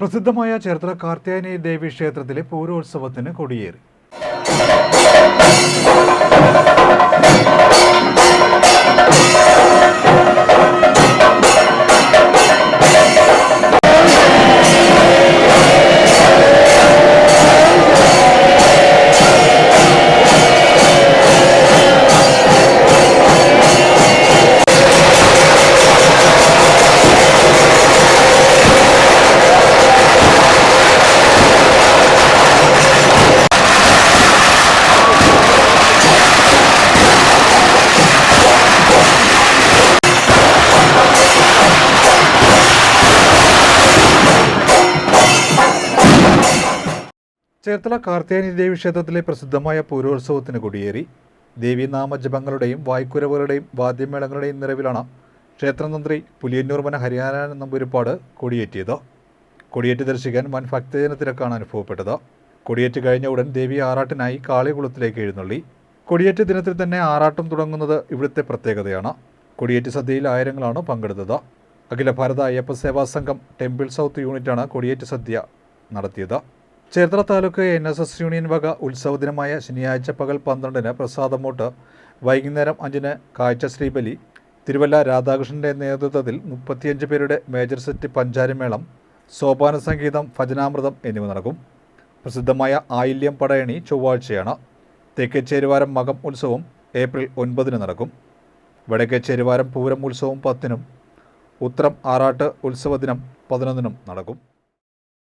പ്രസിദ്ധമായ ചേർത്തല കാർത്യായനി ദേവി ക്ഷേത്രത്തിലെ പൂരോത്സവത്തിന് കൊടിയേറി. ചേർത്തല കാർത്യായനി ദേവി ക്ഷേത്രത്തിലെ പ്രസിദ്ധമായ പൂരോത്സവത്തിന് കൊടിയേറി. ദേവീനാമജപങ്ങളുടെയും വായ്ക്കുരവുകളുടെയും വാദ്യമേളങ്ങളുടെയും നിറവിലാണ് ക്ഷേത്രതന്ത്രി പുലിയന്നൂർമന ഹരിനാരായണൻ നമ്പൂതിരിപ്പാട് കൊടിയേറ്റിയത്. കൊടിയേറ്റ് ദർശിക്കാൻ വൻ ഭക്തജന തിരക്കാണ് അനുഭവപ്പെട്ടത്. കൊടിയേറ്റ് കഴിഞ്ഞ ഉടൻ ദേവി ആറാട്ടിനായി കാളികുളത്തിലേക്ക് എഴുന്നള്ളി. കൊടിയേറ്റ് ദിനത്തിൽ തന്നെ ആറാട്ടം തുടങ്ങുന്നത് ഇവിടുത്തെ പ്രത്യേകതയാണ്. കൊടിയേറ്റ് സദ്യയിൽ ആയിരങ്ങളാണ് പങ്കെടുത്തത്. അഖില ഭാരത അയ്യപ്പ സേവാ സംഘം ടെമ്പിൾ സൗത്ത് യൂണിറ്റാണ് കൊടിയേറ്റ് സദ്യ നടത്തിയത്. ചേർത്തല താലൂക്ക് NSS യൂണിയൻ വക ഉത്സവ ദിനമായ ശനിയാഴ്ച പകൽ 12-ന് പ്രസാദമോട്ട്, വൈകുന്നേരം 5-ന് കാഴ്ച ശ്രീബലി, തിരുവല്ല രാധാകൃഷ്ണന്റെ നേതൃത്വത്തിൽ 35 പേരുടെ മേജർ സെറ്റ് പഞ്ചാരിമേളം, സോപാന സംഗീതം, ഭജനാമൃതം എന്നിവ നടക്കും. പ്രസിദ്ധമായ ആയില്യം പടയണി ചൊവ്വാഴ്ചയാണ്. തെക്കേ ചേരുവാരം മകം ഉത്സവം ഏപ്രിൽ 9-ന് നടക്കും. വടക്കേ ചേരുവാരം പൂരം ഉത്സവം 10-നും ഉത്രം ആറാട്ട് ഉത്സവദിനം 11-നും നടക്കും.